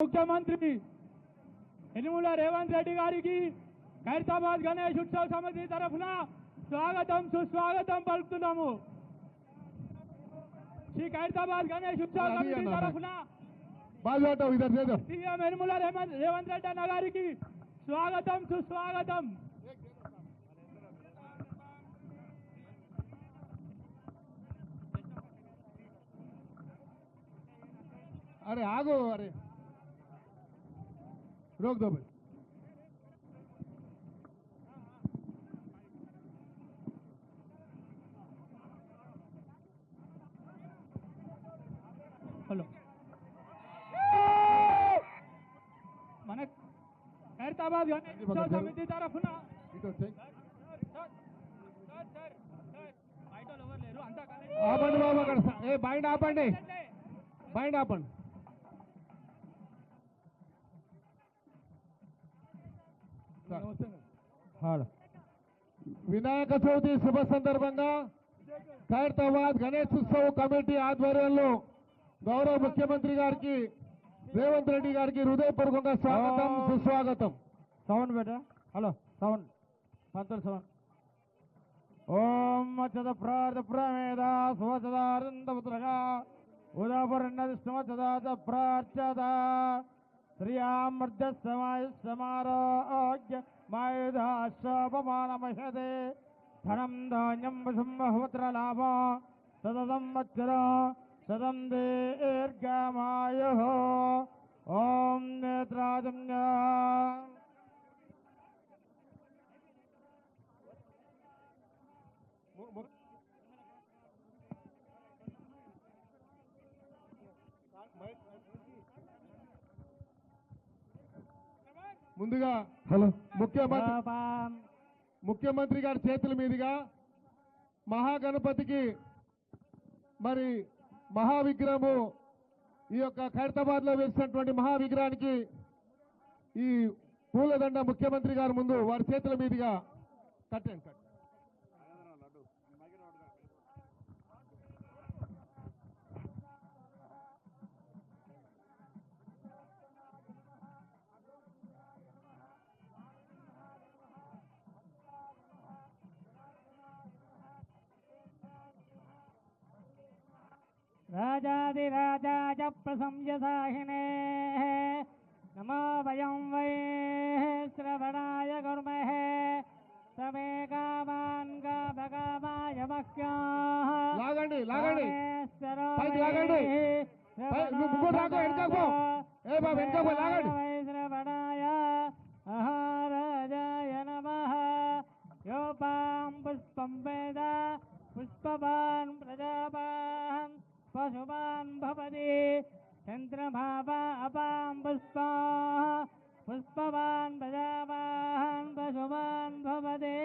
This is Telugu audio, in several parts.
ముఖ్యమంత్రి యనుమల రేవంత్ రెడ్డి గారికి ఖైరతాబాద్ గణేష్ ఉత్సవ సమితి తరఫున స్వాగతం సుస్వాగతం పలుకుతున్నాము। శ్రీ ఖైరతాబాద్ గణేష్ ఉత్సవ సమితి తరఫున సీఎం యనుమల రేవంత్ రెడ్డి అన్న గారికి స్వాగతం సుస్వాగతం। अरे आगो, अरे रोक दो भाई। हेलो मन ఖైరతాబాద్ గణేష్ ఉత్సవ సమితి తరఫున ఆపండి బాబు, అక్కడ ఏ బైండ్ ఆపండి, బైండ్ ఆపండి। వినాయక చవితి శుభ సందర్భంగా ఖైరతాబాద్ గణేష్ ఉత్సవ కమిటీ ఆధ్వర్యంలో గౌరవ ముఖ్యమంత్రి గారికి రేవంత్ రెడ్డి గారికి హృదయపూర్వకంగా స్వాగతం సుస్వాగతం। సౌండ్ బేటా, హలో సౌండ్ పంతులు సౌండ్। ఓం అచ్చద ప్రార్థ ప్రమేద సువసదారందపుత్రగా ఉదాపరణదిష్టమచదాత ప్రార్చద శ్రియామర్ధ సమారోగ్య మాయుధాశ్వపమానమహదే ధనం ధాన్యం వసుంబహుత్రలాభ సదం వత్సర సదం దీర్ఘమాయు। ఓం నేత్రాజమ్య ముందుగా హలో ముఖ్యమంత్రి గారి చేతుల మీదుగా మహాగణపతికి మరి మహావిగ్రహము ఈ యొక్క ఖైరతాబాద్ లో వేసినటువంటి మహావిగ్రహానికి ఈ పూలదండ ముఖ్యమంత్రి గారి ముందు వారి చేతుల మీదుగా కట్టండి। రాజాదిరాజాయ ప్రశంససాహినే నమో వయం వై శ్రవణాయ కుర్మహే సమే కామాన్ కామకామాయ మహ్యాః। లాగండి లాగండి పైకి లాగండి, ముగ్గురు రాకో వెనకకు పో, ఏ బాబు వెనకకు పో, లాగండి। శ్రవణాయ మహారాజాయ నమః। యోపాం పుష్పం వేద పుష్పవాన్ ప్రజావాన్ పశువాన్ భవతి చంద్రమావా అపాం పుష్పా పుష్పవాన్ ప్రజావాన్ పశువాన్ భవతి।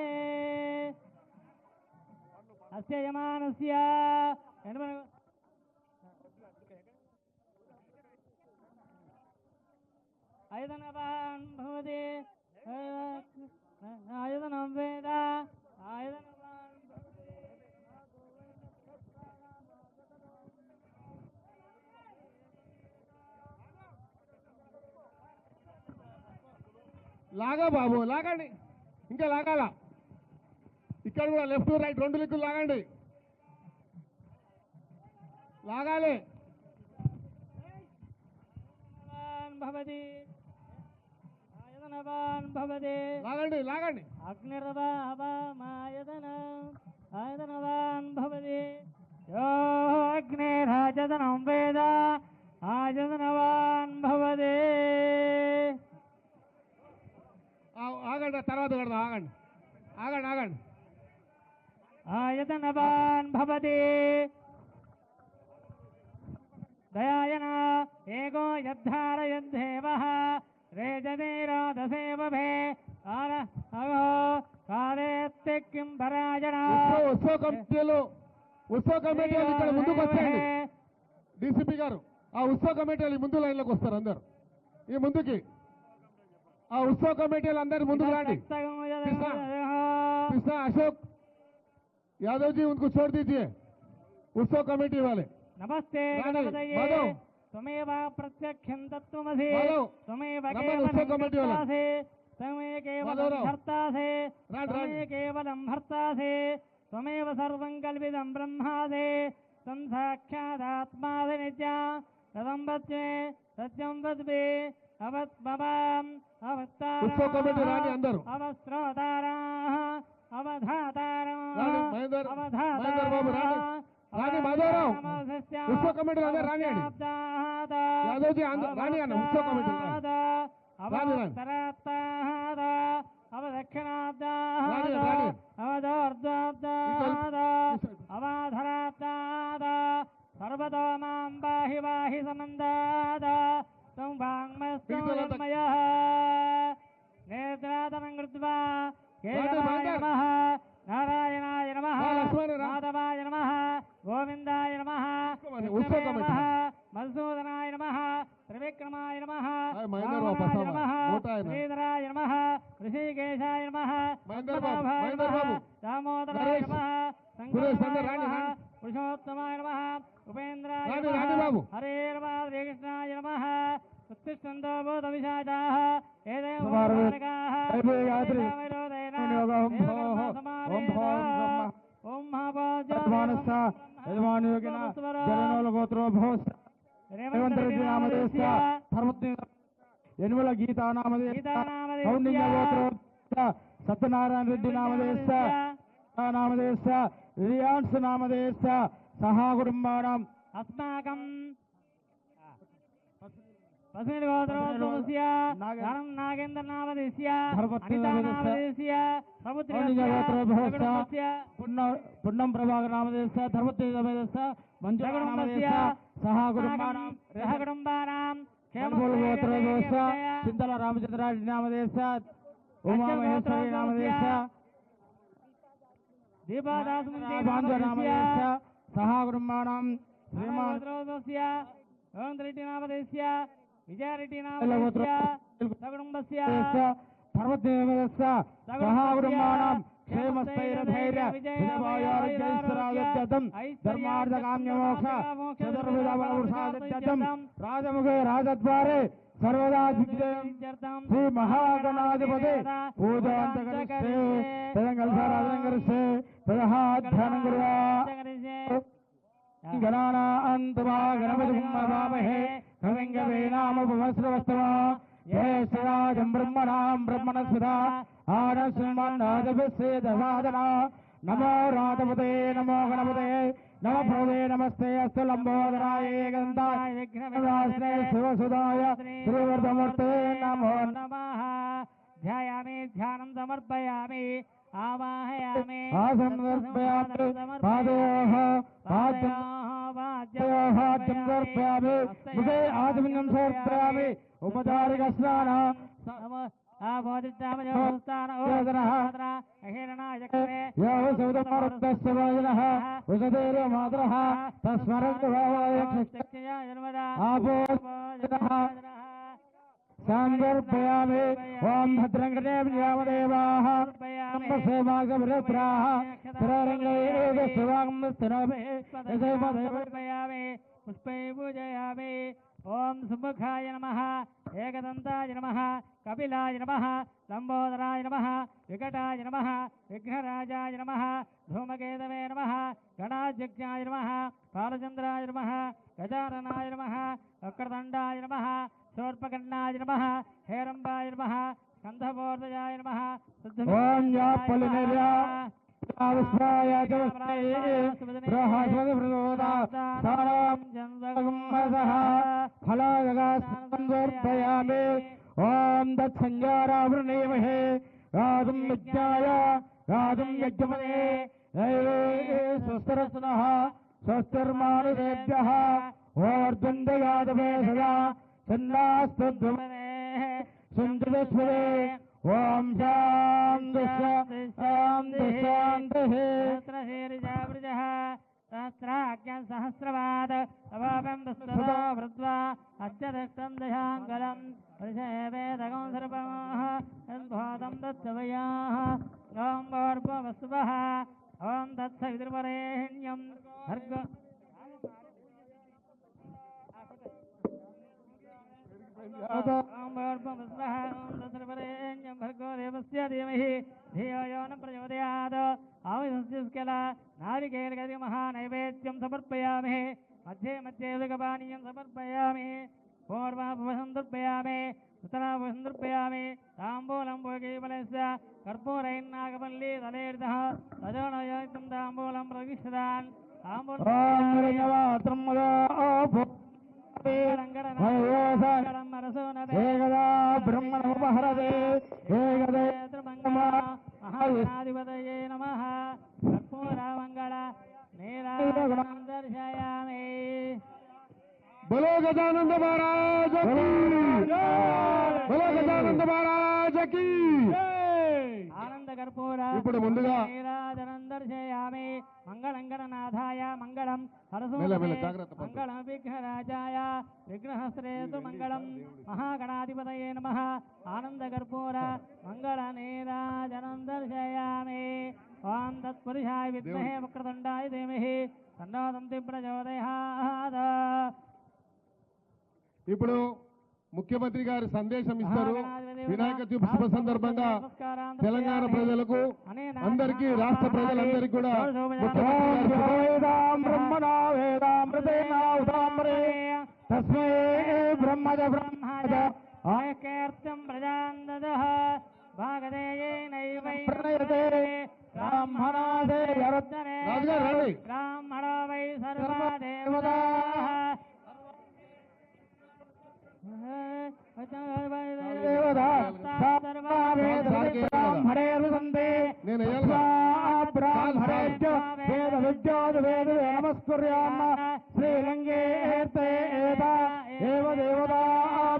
అస్య యమానస్య ఆయుధనవాన్ భవతి ఆయుధనం వేద ఆయుధనవాన్ లాగా బాబు, లాగండి, ఇంకా లాగాల, ఇక్కడ కూడా లెఫ్ట్ రైట్ రెండు దిక్కులు లాగండి, లాగాలి। భవతి ఆయుధనవాన్ భవతి లాగండి లాగండి। అగ్నిర్వాయదనవాన్ భవతి యో అగ్నిరాజదనం వేద ఆయుధనవాన్ భవతి। ఆగండి, తర్వాత కడదాం, ఆగండి ఆగండి ఆగండి। ఆయతనవాన్ భవతి దయాయన ఏకో యద్ధారయద్ధేవః రేజనీరోదసేవభే కాలేత్తి కిం పరాజన। ఉత్సవ కమిటీలు ఇక్కడ ముందుకు వచ్చేయండి, డీసీపీ గారు ఆ ఉత్సవ కమిటీలు ముందు లైన్లోకి వస్తారు అందరు, ఈ ముందుకి ఆ उत्सव कमेटी अंदर मुझे कृष्णा अशोक यादव जी उनको छोड़ दीजिए उत्सव कमेटी वाले। नमस्ते माधव त्वमेव प्रत्यक्षं तत्त्वमसि माधव, त्वमेव रमण केवलं उत्सव कमिटी वाला। कर्तासि त्वमेव केवलं माधवराव। भर्तासि राड, त्वमेव राड। केवलं भर्तासि त्वमेव सर्वं कल्पितं ब्रह्मासि तं साक्षादात्मासि नित्या तदं वच्मे सत्यं वद्मे अवत्पवाम् उत्सव कमिटी राणी अंदर अवस्त्रोताराः अवधाताराः राणी महेंदर महेंदर बाबू राणी माधवराव उत्सव कमिटी अंदर राणी आणि यादव जी राणी आना उत्सव कमिटी राणी अवधराब्दाद सर्वतो मां पाहि पाहि समन्दाद तं वाङ्मयः नेत्रादनं कृत्वा केशवाय नमः नारायणाय नमः माधवाय नमः गोविन्दाय नमः कृष्णाय नमः मधुसूदनाय नमः त्रिविक्रमाय नमः वामनाय नमः श्रीधराय नमः ऋषिकेशाय नमः पद्मनाभाय नमः दामोदराय नमः शङ्कराय नमः पुरुषोत्तमाय नमः उपेन्द्राय नमः हरे नमः श्रीकृष्णाय नमः उत्तिष्ठन्तो भूतविशाचाः एतेव भूतानिकाः ओम యజమానుయోగిన జననోల గోత్రో భోస్ రేవంత్ రెడ్డి నామదేశ ధర్మత్ని యనుమల గీతా నామదేశ కౌండిన్య గోత్రో సత్యనారాయణ రెడ్డి నామదేశ నామదేశ రియాన్స్ నామదేశ సహా కుటుంబానాం अस्माकं पस्मिन् गोत्रोस्य धनं नागेन्द्र नामदेस्य अनिता नामदेस्य समुद्रस्य पुन्नं प्रभाकर नामदेश धर्मत्य नामदेश मंजुला नामदेश सहा कुटुंबानां केवल गोत्रोस्य चिंतल रामचंद्र रेड्डी नामदेश उमा महेश्वरी नामदेश दीपादास बांधव नामदेश सहा कुटुंबानां श्रीमान गोत्रोस्य ओम रेड्डी नामदेस्य विजय रेड्डी नामदेस्य सकुटुंबस्य धर्मत्य नामदेश सहा कुटुंबानां क्षेमस्थैर्यधैर्य विजयवायार्जयस्वराजत्यं धर्मार्थकाम्यमोक्ष चतुर्विधबलपुरुषादित्यं राजमुखे राजद्वारे सर्वदा विजयं श्री महागणाधिपते पूजान्तकरिष्ये तदङ्गलसाराधनकरिष्ये तदहाध्यानं कुर्वा गणानान्तवा गणपतिं नमामहे कविं कवीनामुपमस्रवस्तवा ज्येष्ठराजं ब्रह्मणां ब्रह्मणस्पदा आनस्मन्नादभिस्से दसादना नमो राधपते नमो गणपते नमः भगवते नमस्ते अस्तु लंबोदराय गन्धाय विघ्नविनाशिने शिवसुदाय श्रीवर्धमूर्ते नमो नमः ध्यायामि ध्यानं समर्पयामि आवाहयामि आसनं समर्पयामि पादयोः पादयोः समर्पयामि मुखे आचमनं समर्पयामि उपचारिकस्नानः संगर्पयामि ओम भद्रंगणे व्यामदेवाः सेवागमृत्राः सररंगे पुष्पै पूजयामि ओम सुमुखाय नमः एकदन्ताय नमः कपिलाय नमः लंबोदराय नमः विकटाय नमः विघ्नराजाय नमः धूमकेतवे नमः गणाध्यक्षाय नमः बालचन्द्राय नमः गजाननाय नमः वक्रतुण्डाय नमः शूर्पकर्णाय नमः हेरम्बाय नमः स्कन्धपूर्वजाय नमः ओम या पलिनेर्या फलायगास्पर्पयामि ओम दत्संज्ञारावृणीमहे राजुं विज्ञाय राजुं यज्ञमने स्वस्तिरस्नः स्वस्तिर्मानुषेभ्यः ओर्द्वन्द्वयादवे सदा छन्दास्तुध्वमने सुन्दरस्मरे ओम शांति शांति शांति सहस्राज्ञ सहस्रवाद अवापं दस्तदा वृद्वा अत्यदष्टं दशाङ्गलं परिषेवेदकं सर्वमः यद्भूतं दत्तवयाः ॐ भोर्भुवस्वः ॐ तत्सवितुर्वरेण्यं भर्गो భర్గో దేవస్య ధీమహి ధియో యో న ప్రచోదయాత్ ఆవిష్కల నారికేళ మహానైవేద్యం సమర్పయామి మధ్యే మధ్యే ఉదకపానీయం సమర్పయామి పూర్వాపసందర్పయామి ఉత్తరాపసందర్పయామి తాంబూలం భోగీఫలస్య కర్పూరైర్నాగవల్లి తలేర్ధః తదోనయోక్తం తాంబూలం ప్రవిశదాన్ బ్రహ్మణోపహరదే మహాధిపతయే నమః కర్పూరమంగళ నీరాజనం దర్శయామి बोलो गजानंद महाराज की बोलो गजानंद महाराज की ఆనంద కర్పూర ఇప్పుడు ముందుగా నీరాజనం దర్శయామి మంగళం గణనాథాయ మంగళం మెల్లమెల్ల జాగ్రత్త పడుతూ. మంగళం విఘ్నరాజాయ విఘ్నహస్త్రేతు మంగళం మహాగణాధిపతయే నమః ఆనంద కర్పూర మంగళ నీరాజనం దర్శయామి ఓం తత్పురుషాయ విద్మహే వక్రతుండాయ ధీమహి తన్నో దంతి ప్రచోదయాత్ ఇప్పుడు ముఖ్యమంత్రి గారి సందేశం ఇస్తారు వినాయక చవితి శుభ సందర్భంగా తెలంగాణ ప్రజలకు అందరికీ రాష్ట్ర ప్రజలందరికీ కూడా తస్మై బ్రహ్మజ బ్రహ్మజ ఆయకేర్తం ప్రజాందదః భాగదేయేనైవై బ్రాహ్మణాదే యరత్నే రాజుగారు రండి. బ్రాహ్మణో వై సర్వా దేవతాః నేను నమస్కుర్యామ శ్రీలంగేతే దేవతా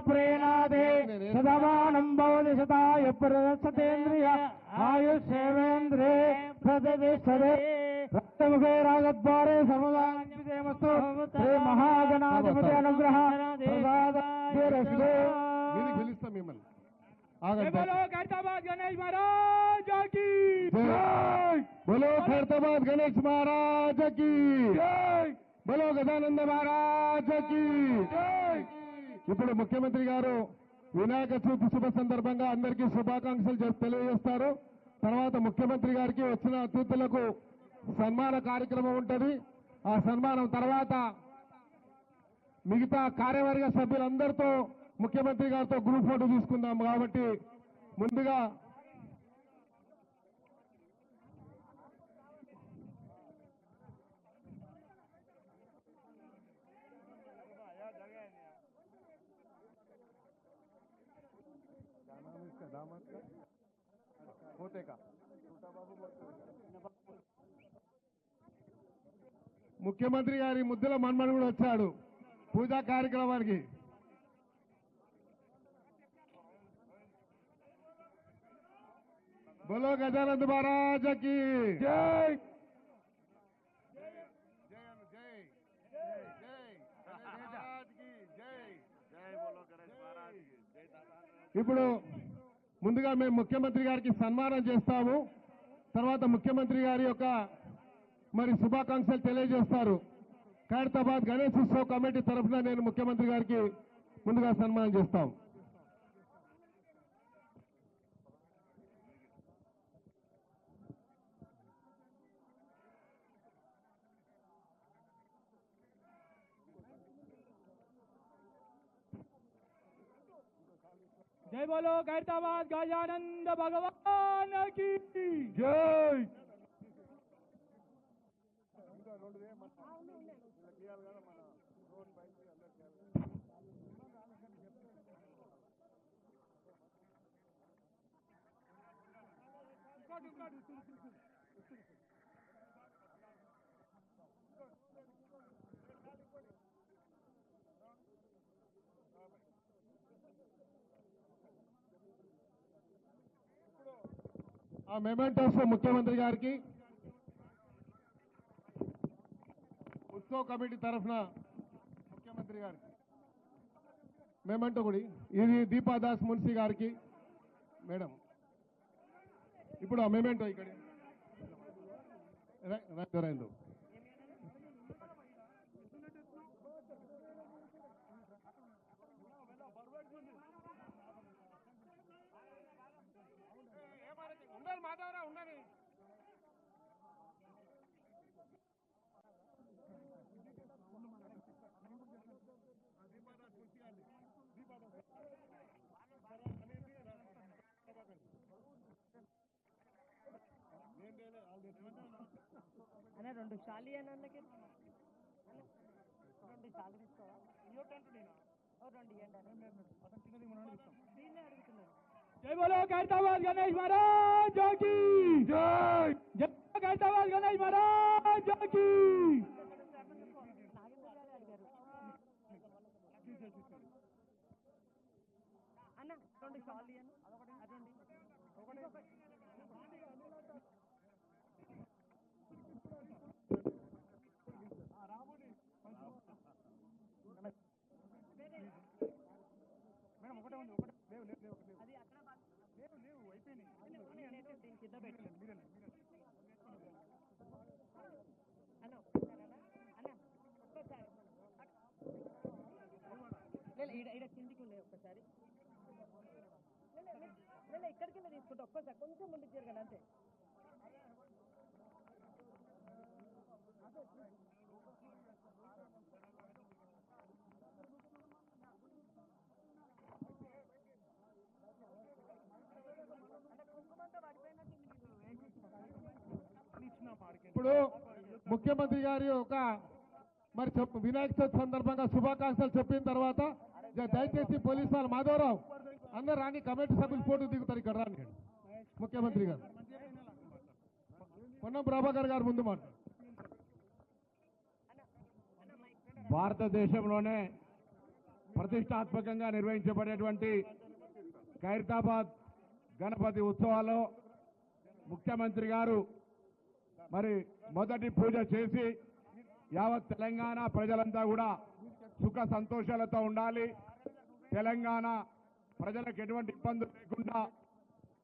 ప్రేణాదే సదమానం భవతి శతాయ ప్రదర్శతేంద్రియ ఆయుష్యేంద్రే ప్రతిష్టతే రక్తముఖే రాగద్వారే సర్వదానమస్తు శ్రీ మహాగణాధిపతి అనుగ్రహ మీదికి పిలుస్తాం మిమ్మల్ని ఆగండి बोलो खैरताबाद गणेश महाराज की जय बोलो खैरताबाद गणेश महाराज की जय बोलो गजानंद महाराज की ఇప్పుడు ముఖ్యమంత్రి గారు వినాయక చవితి శుభ సందర్భంగా అందరికీ శుభాకాంక్షలు తెలియజేస్తారు. తర్వాత ముఖ్యమంత్రి గారికి వచ్చిన అతిథులకు సన్మాన కార్యక్రమం ఉంటుంది. ఆ సన్మానం తర్వాత మిగతా కార్యవర్గ సభ్యులందరితో ముఖ్యమంత్రి గారితో గ్రూప్ ఫోటో తీసుకుందాం. కాబట్టి ముందుగా ముఖ్యమంత్రి గారి ముద్దుల మన్మడు కూడా వచ్చాడు పూజా కార్యక్రమానికి. बोलो गजानंद महाराज की जय ఇప్పుడు ముందుగా మేము ముఖ్యమంత్రి గారికి సన్మానం చేస్తాము. తర్వాత ముఖ్యమంత్రి గారి యొక్క మరి శుభాకాంక్షలు తెలియజేస్తారు. ఖైరతాబాద్ గణేష్ ఉత్సవ్ కమిటీ తరఫున నేను ముఖ్యమంత్రి గారికి ముందుగా సన్మానం చేస్తాం. जय बोलो खैरताबाद गजानंद भगवान की जय ఆ మెమెంటోస్ ముఖ్యమంత్రి గారికి ఉత్సవ్ కమిటీ తరఫున ముఖ్యమంత్రి గారికి మెమెంటో కూడా ఇది దీపాదాస్ మున్సి గారికి మేడం. ఇప్పుడు ఆ మెమెంటో ఇక్కడ రైందు అన్న 2 షాలి అని అన్నకి అన్న 2 షాలి తీసుకోవా ఓ 2 ఇవ్వండి అన్న దీన్నే అడుగుతున్నాను. जय बोलो खैरताबाद गणेश महाराज की जय। जय खैरताबाद गणेश महाराज की। నాగేంద్ర గారు అడిగారు అన్న 2 షాలి అని అదండి అది అక్కడ దీని కింద పెట్టి అన్న ఒక్కసారి అన్న ఒక్కసారి ఇక్కడ కిందికి ఉండే ఒక్కసారి ఇక్కడికి తీసుకుంటే ఒక్కసారి కొంచెం ముందుకు జరగాలి అంతే. ఇప్పుడు ముఖ్యమంత్రి గారి ఒక మరి వినాయక చవితి సందర్భంగా శుభాకాంక్షలు చెప్పిన తర్వాత దయచేసి పోలీసు వాళ్ళు మాధవరావు అందరు రాని కమిటీ సభ్యులు ఫోటో దిగుతారు ఇక్కడ రాని ముఖ్యమంత్రి గారు పొన్నం ప్రభాకర్ గారు ముందు మాట. భారతదేశంలోనే ప్రతిష్టాత్మకంగా నిర్వహించబడేటువంటి ఖైరతాబాద్ గణపతి ఉత్సవాల్లో ముఖ్యమంత్రి గారు మరి మొదటి పూజ చేసి యావత్ తెలంగాణ ప్రజలంతా కూడా సుఖ సంతోషాలతో ఉండాలి, తెలంగాణ ప్రజలకు ఎటువంటి ఇబ్బందులు లేకుండా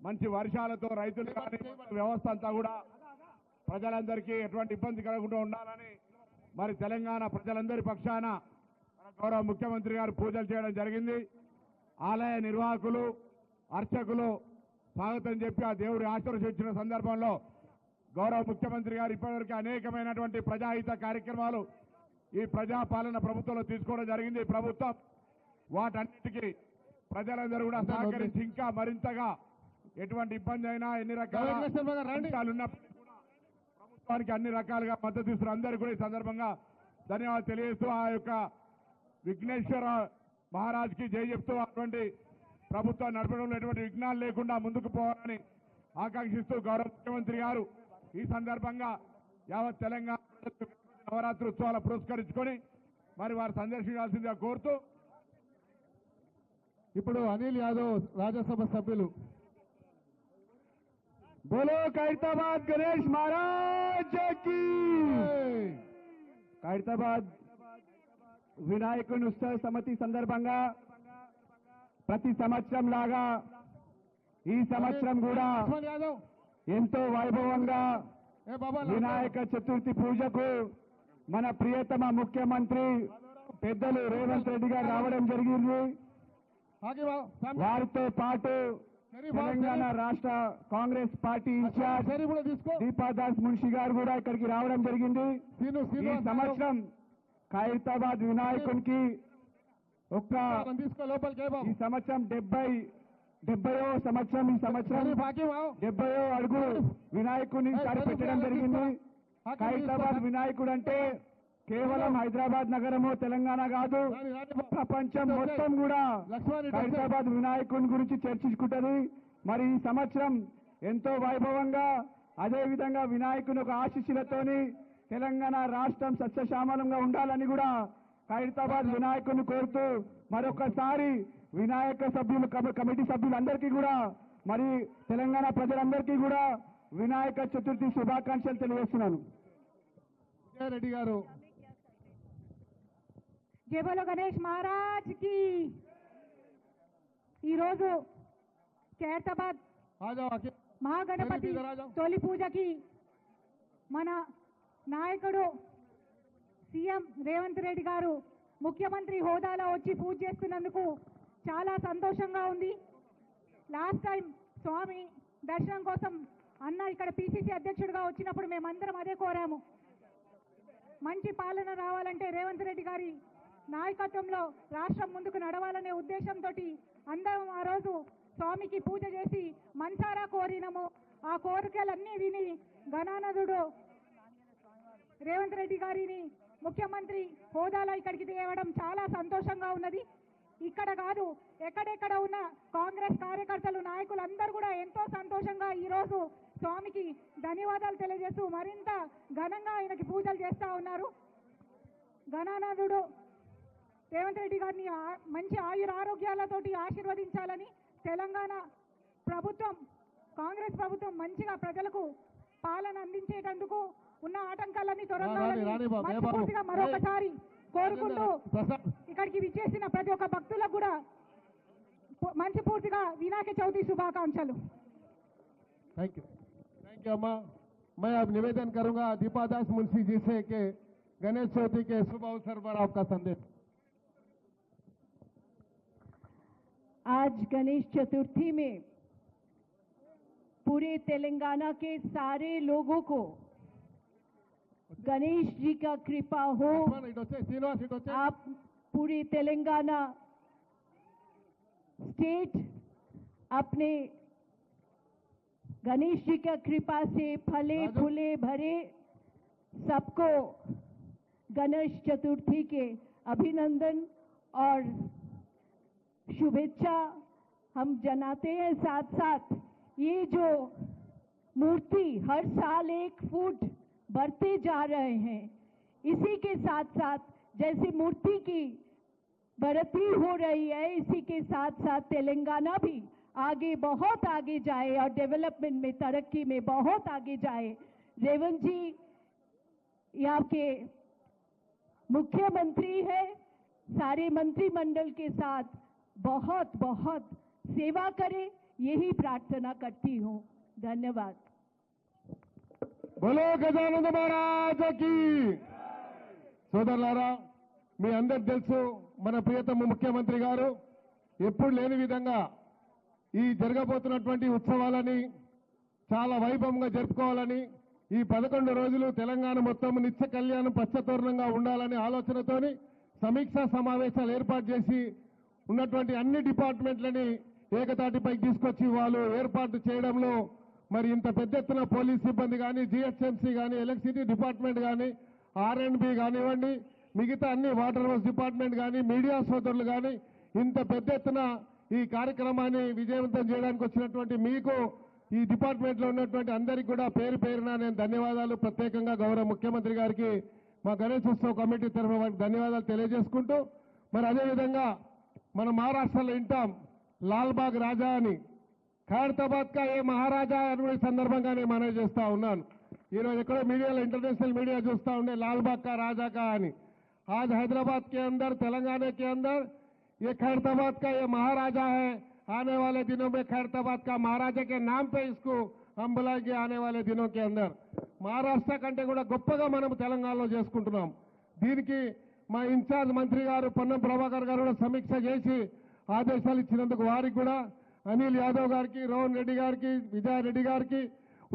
మంచి వర్షాలతో రైతులు కానీ వ్యవస్థ అంతా కూడా ప్రజలందరికీ ఎటువంటి ఇబ్బంది కలగకుండా ఉండాలని మరి తెలంగాణ ప్రజలందరి పక్షాన గౌరవ ముఖ్యమంత్రి గారు పూజలు చేయడం జరిగింది. ఆలయ నిర్వాహకులు అర్చకులు స్వాగతం చెప్పి ఆ దేవుడి ఆశీర్వదించిన సందర్భంలో గౌరవ ముఖ్యమంత్రి గారు ఇప్పటివరకు అనేకమైనటువంటి ప్రజాహిత కార్యక్రమాలు ఈ ప్రజాపాలన ప్రభుత్వంలో తీసుకోవడం జరిగింది. ప్రభుత్వం వాటన్నిటికీ ప్రజలందరూ కూడా సహకరించి ఇంకా మరింతగా ఎటువంటి ఇబ్బంది అయినా ఎన్ని రకాల ఉన్నప్పటికీ కూడా ప్రభుత్వానికి అన్ని రకాలుగా మద్దతు ఇస్తున్న అందరికీ కూడా ఈ సందర్భంగా ధన్యవాదాలు తెలియజేస్తూ ఆ యొక్క విఘ్నేశ్వర మహారాజ్కి జై చెప్తూ అటువంటి ప్రభుత్వం నడపడంలో ఎటువంటి విఘ్నాలు లేకుండా ముందుకు పోవాలని ఆకాంక్షిస్తూ గౌరవ ముఖ్యమంత్రి గారు ఈ సందర్భంగా యావత్ తెలంగాణ నవరాత్రి ఉత్సవాలు పురస్కరించుకొని మరి వారు సందర్శించాల్సిందిగా కోరుతూ ఇప్పుడు అనిల్ యాదవ్ రాజ్యసభ సభ్యులు. బోలో ఖైరతాబాద్ గణేష్ మహారాజ్ కి. ఖైరతాబాద్ వినాయకుని ఉత్సవ సమితి సందర్భంగా ప్రతి సంవత్సరం లాగా ఈ సంవత్సరం కూడా లక్ష్మణ్ యాదవ్ ఎంతో వైభవంగా ఏ బాబా వినాయక చతుర్థి పూజకు మన ప్రియతమ ముఖ్యమంత్రి పెద్దలు రేవంత్ రెడ్డి గారు రావడం జరిగింది. ఆగి బాబు, సామి. వారితో పాటు తెలంగాణ రాష్ట్ర కాంగ్రెస్ పార్టీ ఇన్ఛార్జ్ సరే కూడా తీసుకో దీపాదాస్ మున్షి గారు కూడా ఇక్కడికి రావడం జరిగింది. సీను ఈ సీను సంవత్సరం ఖైరతాబాద్ వినాయకునికి ఒక్క తీసుకో లోపలికి. ఏ బాబు ఈ సంవత్సరం 70వ సంవత్సరం ఈ సంవత్సరం బాకీ బాబు 70వ అడుగు వినాయకుని ఈసారి పెట్టడం జరిగింది. ఖైరతాబాద్ వినాయకుడు అంటే కేవలం హైదరాబాద్ నగరము తెలంగాణ కాదు, ప్రపంచం మొత్తం కూడా ఖైరతాబాద్ వినాయకుని గురించి చర్చించుకుంటది. మరి ఈ సంవత్సరం ఎంతో వైభవంగా అదే విధంగా వినాయకుని ఒక ఆశీస్సులతోని తెలంగాణ రాష్ట్రం సస్యశ్యామలంగా ఉండాలని కూడా ఖైరతాబాద్ వినాయకుని కోరుతూ మరొకసారి వినాయక సభ్యులు కమిటీ సభ్యులందరికీ కూడా మరి తెలంగాణ ప్రజలందరికీ కూడా వినాయక చతుర్థి శుభాకాంక్షలు తెలియజేస్తున్నాను. విజయారెడ్డి గారు. జై బోలో గణేష్ మహారాజ్ కి. ఈరోజు ఖైరతాబాద్ మహాగణపతి తొలి పూజకి మన నాయకుడు సీఎం రేవంత్ రెడ్డి గారు ముఖ్యమంత్రి హోదాలో వచ్చి పూజ చేస్తున్నందుకు చాలా సంతోషంగా ఉంది. లాస్ట్ టైం స్వామి దర్శనం కోసం అన్న ఇక్కడ పిసిసి అధ్యక్షుడిగా వచ్చినప్పుడు మేమందరం అదే కోరాము. మంచి పాలన రావాలంటే రేవంత్ రెడ్డి గారి నాయకత్వంలో రాష్ట్రం ముందుకు నడవాలనే ఉద్దేశంతో అందరం ఆ రోజు స్వామికి పూజ చేసి మనసారా కోరినాము. ఆ కోరికలన్నీ విని గణానదుడు రేవంత్ రెడ్డి గారిని ముఖ్యమంత్రి హోదాలో ఇక్కడికి తేవడం చాలా సంతోషంగా ఉన్నది. ఇక్కడ కాదు, ఎక్కడెక్కడ ఉన్న కాంగ్రెస్ కార్యకర్తలు నాయకులు అందరూ కూడా ఎంతో సంతోషంగా ఈరోజు స్వామికి ధన్యవాదాలు తెలియజేస్తూ మరింత ఘనంగా ఆయనకి పూజలు చేస్తూ ఉన్నారు. గణానాథుడు రేవంత్ రెడ్డి గారిని మంచి ఆయురారోగ్యాలతోటి ఆశీర్వదించాలని, తెలంగాణ ప్రభుత్వం కాంగ్రెస్ ప్రభుత్వం మంచిగా ప్రజలకు పాలన అందించేటందుకు ఉన్న ఆటంకాలన్నీ తొలగాలని మరొకసారి కోరుకుంటూ ఇక్కడికి విచ్చేసిన ప్రతి ఒక్క భక్తులకు కూడా మంచి పూర్తిగా వినాయక చవితి శుభాకాంక్షలు. थैंक यू अम्मा। मैं अब निवेदन करूंगा दीपादास मुंशी जी से कि गणेश चौथी के शुभ अवसर पर आपका संदेश। आज गणेश चतुर्थी में पूरे तेलंगाना के सारे लोगों को गणेश जी का कृपा हो। आप पूरे तेलंगाना स्टेट अपने गणेश जी का कृपा से फले फूले भरे, सबको गणेश चतुर्थी के अभिनंदन और शुभेच्छा हम जनाते हैं। साथ साथ ये जो मूर्ति हर साल 1 फुट बढ़ते जा रहे हैं, इसी के साथ साथ जैसे मूर्ति की बढ़ोतरी हो रही है, इसी के साथ साथ तेलंगाना भी आगे बहुत आगे जाए और डेवलपमेंट में तरक्की में बहुत आगे जाए। रेवंत जी यहाँ के मुख्यमंत्री है, सारे मंत्रिमंडल के साथ बहुत बहुत सेवा करे, यही प्रार्थना करती हूँ। धन्यवाद। बोलो गजानंद महाराज की। సోదరులారా, మీ అందరికి తెలుసు మన ప్రియతమ ముఖ్యమంత్రి గారు ఎప్పుడు లేని విధంగా ఈ జరగబోతున్నటువంటి ఉత్సవాలని చాలా వైభవంగా జరుపుకోవాలని, ఈ 11 రోజులు తెలంగాణ మొత్తం నిత్య కళ్యాణం పచ్చతోరణంగా ఉండాలనే ఆలోచనతోని సమీక్షా సమావేశాలు ఏర్పాటు చేసి ఉన్నటువంటి అన్ని డిపార్ట్మెంట్లని ఏకతాటిపైకి తీసుకొచ్చి వాళ్ళు ఏర్పాటు చేయడంలో మరి ఇంత పెద్ద ఎత్తున పోలీస్ సిబ్బంది కానీ, జిహెచ్ఎంసీ కానీ, ఎలక్ట్రిసిటీ డిపార్ట్మెంట్ కానీ, R&B కానివ్వండి, మిగతా అన్ని వాటర్ వర్క్స్ డిపార్ట్మెంట్ కానీ, మీడియా సోదరులు కానీ ఇంత పెద్ద ఎత్తున ఈ కార్యక్రమాన్ని విజయవంతం చేయడానికి వచ్చినటువంటి మీకు, ఈ డిపార్ట్మెంట్లో ఉన్నటువంటి అందరికీ కూడా పేరు పేరున నేను ధన్యవాదాలు ప్రత్యేకంగా గౌరవ ముఖ్యమంత్రి గారికి మా గణేష్ ఉత్సవ్ కమిటీ తరఫున వారికి ధన్యవాదాలు తెలియజేసుకుంటూ, మరి అదేవిధంగా మనం మహారాష్ట్రలో వింటాం లాల్బాగ్ రాజా అని, ఖైరతాబాద్ కా ఏ మహారాజా అని సందర్భంగా నేను మనవి చేస్తా ఉన్నాను. ఈరోజు ఎక్కడో మీడియాలో ఇంటర్నేషనల్ मीडिया చూస్తా ఉండే लालबाग का राजा का అని। आज हैदराबाद के अंदर, तेलंगाना के अंदर ये खैरताबाद का ये महाराजा है। आने वाले दिनों में खैरताबाद का महाराजा के नाम पे इसको हम बुलाएंगे। आने वाले दिनों के अंदर మహారాష్ట్ర కంటే కూడా గొప్పగా మనం తెలంగాణలో చేసుకుంటున్నాం। దీనికి మా ఇన్ఛార్జ్ మంత్రి గారు పొన్నం ప్రభాకర్ గారు కూడా సమీక్ష చేసి ఆదేశాలు ఇచ్చినందుకు వారికి కూడా, అనిల్ యాదవ్ గారికి, రోహన్ రెడ్డి గారికి, విజయ్ రెడ్డి గారికి,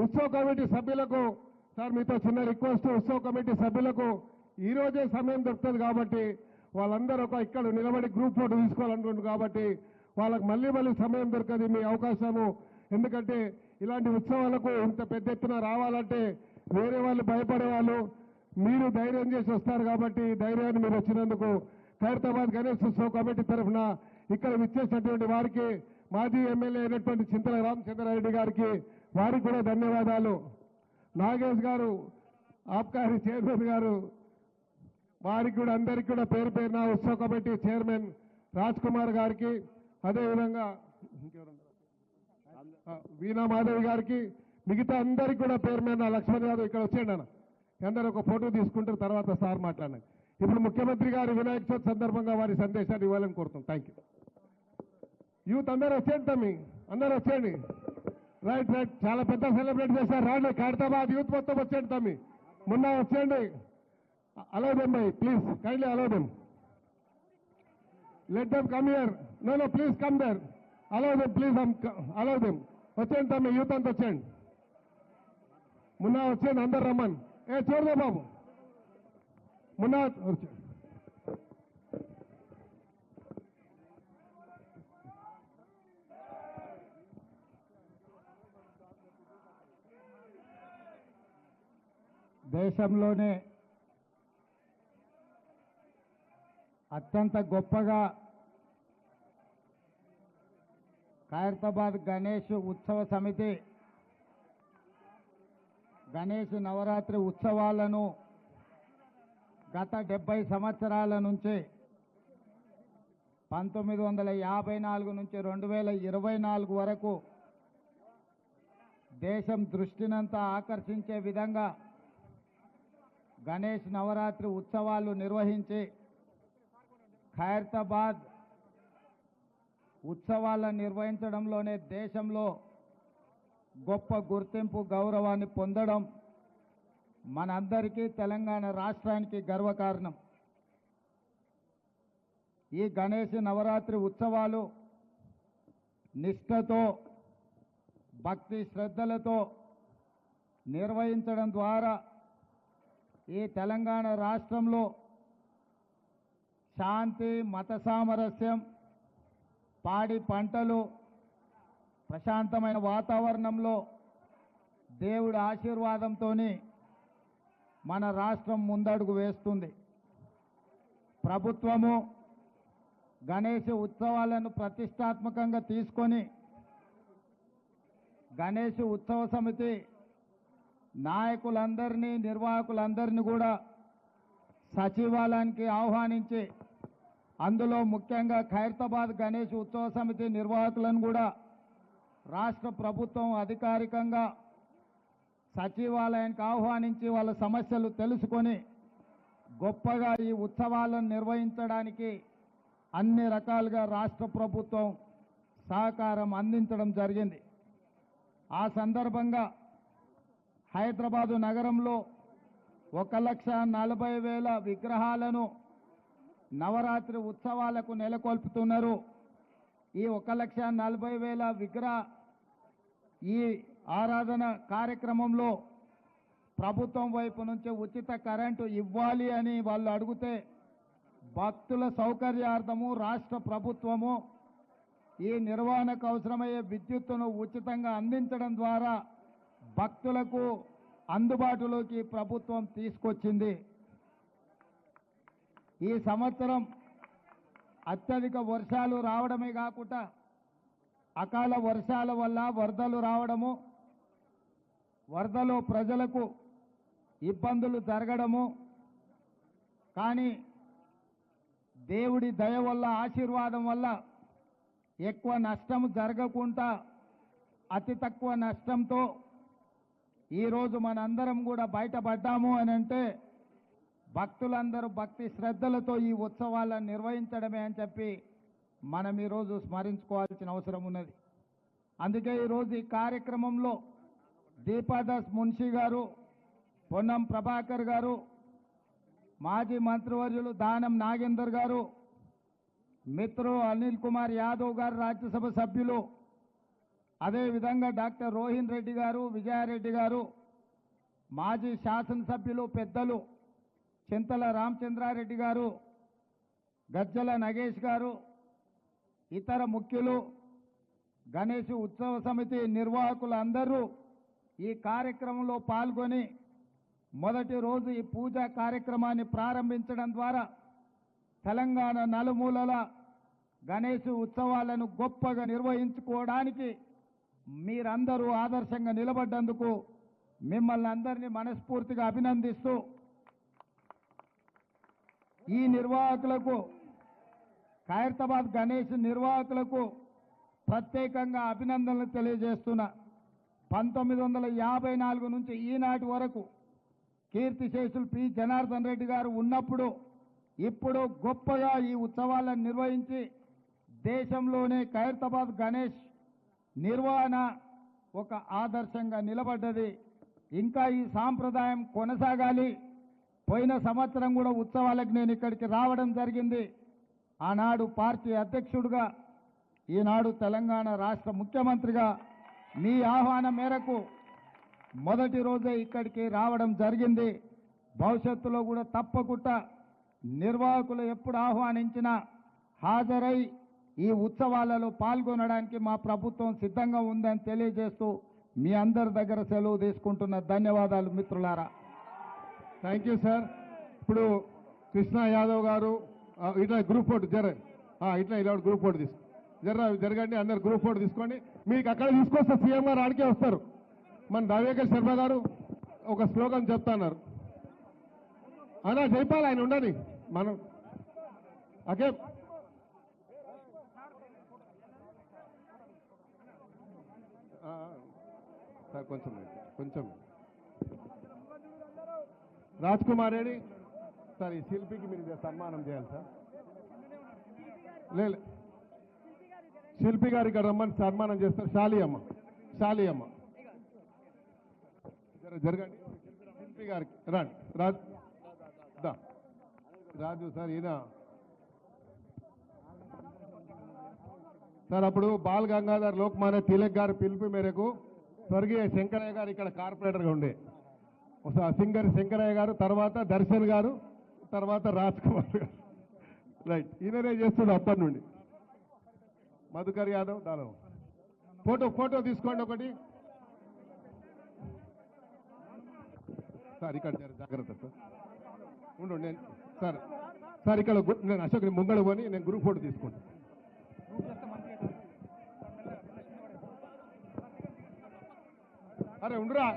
ఉత్సవ కమిటీ సభ్యులకు, సార్ మీతో చిన్న రిక్వెస్ట్, ఉత్సవ కమిటీ సభ్యులకు ఈ రోజే సమయం దొరుకుతుంది కాబట్టి వాళ్ళందరూ ఒక ఇక్కడ నిలబడి గ్రూప్ ఫోటో తీసుకోవాలనుకుంటున్నారు కాబట్టి వాళ్ళకి మళ్ళీ సమయం దొరకదు మీ అవకాశము। ఎందుకంటే ఇలాంటి ఉత్సవాలకు ఇంత పెద్ద ఎత్తున రావాలంటే వేరే వాళ్ళు భయపడే వాళ్ళు, మీరు ధైర్యం చేసి వస్తారు కాబట్టి ధైర్యాన్ని మీరు వచ్చినందుకు ఖైరతాబాద్ గణేష్ ఉత్సవ కమిటీ తరఫున ఇక్కడ విచ్చేసినటువంటి వారికి, మాజీ ఎమ్మెల్యే అయినటువంటి చింతల రామచంద్రారెడ్డి గారికి వారికి కూడా ధన్యవాదాలు। నాగేష్ గారు, ఆబ్కారీ చైర్మన్ గారు, వారికి కూడా అందరికీ కూడా పేరు పేరున ఉత్సవ కమిటీ చైర్మన్ రాజ్ కుమార్ గారికి, అదేవిధంగా వీణా మాధవి గారికి, మిగతా అందరికీ కూడా పేరు మీద లక్ష్మణ్ యాదవ్ ఇక్కడ వచ్చేయండి అన్న, అందరూ ఒక ఫోటో తీసుకుంటారు, తర్వాత సార్ మాట్లాడండి। ఇప్పుడు ముఖ్యమంత్రి గారు వినాయక చవితి సందర్భంగా వారి సందేశాన్ని ఇవ్వాలని కోరుతున్నాం। Thank you. యూత్ అందరూ వచ్చేయండి తమ్మి, అందరూ వచ్చేయండి। రైట్ రైట్, చాలా పెద్ద సెలబ్రేట్ చేశారు, రాండి ఖైరతాబాద్ యూత్ మొత్తం వచ్చేయండి తమ్మి, మొన్న వచ్చేయండి। Allow them by, please kindly allow them, let them come here, no please come there, allow them please, allow them, వచ్చేయండి తమ్మి, యూత్ అంతా వచ్చేయండి, మొన్న వచ్చేయండి, అందరు రమ్మని, ఏ చూడదే బాబు, మొన్న దేశంలోనే అత్యంత గొప్పగా ఖైరతాబాద్ గణేష్ ఉత్సవ సమితి గణేష్ నవరాత్రి ఉత్సవాలను గత 70 సంవత్సరాల నుంచి 1954 నుంచి 2024 వరకు దేశం దృష్టినంతా ఆకర్షించే విధంగా గణేష్ నవరాత్రి ఉత్సవాలు నిర్వహించి ఖైరతాబాద్ ఉత్సవాలను నిర్వహించడంలోనే దేశంలో గొప్ప గుర్తింపు గౌరవాన్ని పొందడం మనందరికీ తెలంగాణ రాష్ట్రానికి గర్వకారణం. ఈ గణేష్ నవరాత్రి ఉత్సవాలు నిష్ఠతో భక్తి శ్రద్ధలతో నిర్వహించడం ద్వారా ఈ తెలంగాణ రాష్ట్రంలో శాంతి మత సామరస్యం పాడి పంటలు ప్రశాంతమైన వాతావరణంలో దేవుడి ఆశీర్వాదంతో మన రాష్ట్రం ముందడుగు వేస్తుంది. ప్రభుత్వము గణేష్ ఉత్సవాలను ప్రతిష్టాత్మకంగా తీసుకొని గణేష్ ఉత్సవ సమితి నాయకులందరినీ నిర్వాహకులందరినీ కూడా సచివాలయానికి ఆహ్వానించి అందులో ముఖ్యంగా ఖైరతాబాద్ గణేష్ ఉత్సవ సమితి నిర్వాహకులను కూడా రాష్ట్ర ప్రభుత్వం అధికారికంగా సచివాలయానికి ఆహ్వానించి వాళ్ళ సమస్యలు తెలుసుకొని గొప్పగా ఈ ఉత్సవాలను నిర్వహించడానికి అన్ని రకాలుగా రాష్ట్ర ప్రభుత్వం సహకారం అందించడం జరిగింది. ఆ సందర్భంగా హైదరాబాదు నగరంలో 1,40,000 విగ్రహాలను నవరాత్రి ఉత్సవాలకు నెలకొల్పుతున్నారు. ఈ 1,40,000 విగ్రహ ఈ ఆరాధన కార్యక్రమంలో ప్రభుత్వం వైపు నుంచి ఉచిత కరెంటు ఇవ్వాలి అని వాళ్ళు అడిగితే భక్తుల సౌకర్యార్థము రాష్ట్ర ప్రభుత్వము ఈ నిర్వహణకు అవసరమయ్యే విద్యుత్తును ఉచితంగా అందించడం ద్వారా భక్తులకు అందుబాటులోకి ప్రభుత్వం తీసుకొచ్చింది. ఈ సంవత్సరం అత్యధిక వర్షాలు రావడమే కాకుండా అకాల వర్షాల వల్ల వరదలు రావడము, వరదలో ప్రజలకు ఇబ్బందులు జరగడము, కానీ దేవుడి దయ వల్ల ఆశీర్వాదం వల్ల ఎక్కువ నష్టం జరగకుండా అతి తక్కువ నష్టంతో ఈరోజు మనందరం కూడా బయటపడ్డాము అని అంటే భక్తులందరూ భక్తి శ్రద్ధలతో ఈ ఉత్సవాలను నిర్వహించడమే అని చెప్పి మనం ఈరోజు స్మరించుకోవాల్సిన అవసరం ఉన్నది. అందుకే ఈరోజు ఈ కార్యక్రమంలో దీపాదాస్ మున్షి గారు, పొన్నం ప్రభాకర్ గారు, మాజీ మంత్రివర్యులు దానం నాగేందర్ గారు, మిత్రులు అనిల్ కుమార్ యాదవ్ గారు రాజ్యసభ సభ్యులు, అదేవిధంగా డాక్టర్ రోహిన్ రెడ్డి గారు, విజయారెడ్డి గారు, మాజీ శాసనసభ్యులు పెద్దలు చింతల రామచంద్రారెడ్డి గారు, గజ్జల నగేష్ గారు, ఇతర ముఖ్యులు, గణేష్ ఉత్సవ సమితి నిర్వాహకులు అందరూ ఈ కార్యక్రమంలో పాల్గొని మొదటి రోజు ఈ పూజా కార్యక్రమాన్ని ప్రారంభించడం ద్వారా తెలంగాణ నలుమూలల గణేష్ ఉత్సవాలను గొప్పగా నిర్వహించుకోవడానికి మీరందరూ ఆదర్శంగా నిలబడ్డందుకు మిమ్మల్ని అందరినీ మనస్ఫూర్తిగా అభినందిస్తూ ఈ నిర్వాహకులకు, ఖైరతాబాద్ గణేష్ నిర్వాహకులకు ప్రత్యేకంగా అభినందనలు తెలియజేస్తున్నా. 1954 నుంచి ఈనాటి వరకు కీర్తిశేషులు పి జనార్దన్ రెడ్డి గారు ఉన్నప్పుడు ఇప్పుడు గొప్పగా ఈ ఉత్సవాలను నిర్వహించి దేశంలోనే ఖైరతాబాద్ గణేష్ నిర్వహణ ఒక ఆదర్శంగా నిలబడ్డది. ఇంకా ఈ సాంప్రదాయం కొనసాగాలి. పోయిన సంవత్సరం కూడా ఉత్సవాలకు నేను ఇక్కడికి రావడం జరిగింది. ఆనాడు పార్టీ అధ్యక్షుడిగా, ఈనాడు తెలంగాణ రాష్ట్ర ముఖ్యమంత్రిగా మీ ఆహ్వానం మేరకు మొదటి రోజే ఇక్కడికి రావడం జరిగింది. భవిష్యత్తులో కూడా తప్పకుండా నిర్వాహకులు ఎప్పుడు ఆహ్వానించినా హాజరై ఈ ఉత్సవాలలో పాల్గొనడానికి మా ప్రభుత్వం సిద్ధంగా ఉందని తెలియజేస్తూ మీ అందరి దగ్గర సెలవు తీసుకుంటున్న ధన్యవాదాలు మిత్రులారా. Thank you sir. ఇప్పుడు కృష్ణ యాదవ్ గారు ఇట్లా గ్రూప్ ఫోటో ఇట్లా ఇలా గ్రూప్ ఫోటో జరగండి. అందరు గ్రూప్ ఫోటో తీసుకోండి. మీకు అక్కడ తీసుకొస్తే సీఎం గారు ఆడికే వస్తారు. మన రవిశంకర్ శర్మ గారు ఒక స్లోగన్ చెప్తున్నారు. అలా చెప్పాలి, ఆయన ఉండని మనం ఓకే. సార్ కొంచెం రాజ్ కుమార్ రెడ్డి సార్, ఈ శిల్పికి మీరు సన్మానం చేయాలి సార్. లేదు, శిల్పి గారు ఇక్కడ రమ్మని సన్మానం చేస్తారు. షాలి అమ్మ జరగండి. శిల్పి గారికి రండి. రాజు సార్, ఈయన సార్ అప్పుడు బాల్ గంగాధర్ లోక్మాన్య తిలక్ గారి పిలుపు మేరకు స్వర్గీయ శంకరయ్య గారు ఇక్కడ కార్పొరేటర్గా ఉండే సింగర్ శంకరయ్య గారు, తర్వాత దర్శన్ గారు, తర్వాత రాజ్ కుమార్ గారు. రైట్, ఈయననే చేస్తుండే అప్పటి నుండి. మధుకర్ యాదవ్ దానం ఫోటో తీసుకోండి ఒకటి సార్. ఇక్కడ జాగ్రత్త సార్, ఉండు. నేను సార్ ఇక్కడ నేను అశోక్ ముంగడు పోని నేను గ్రూప్ ఫోటో తీసుకుంటాను. అరే ఉండురా.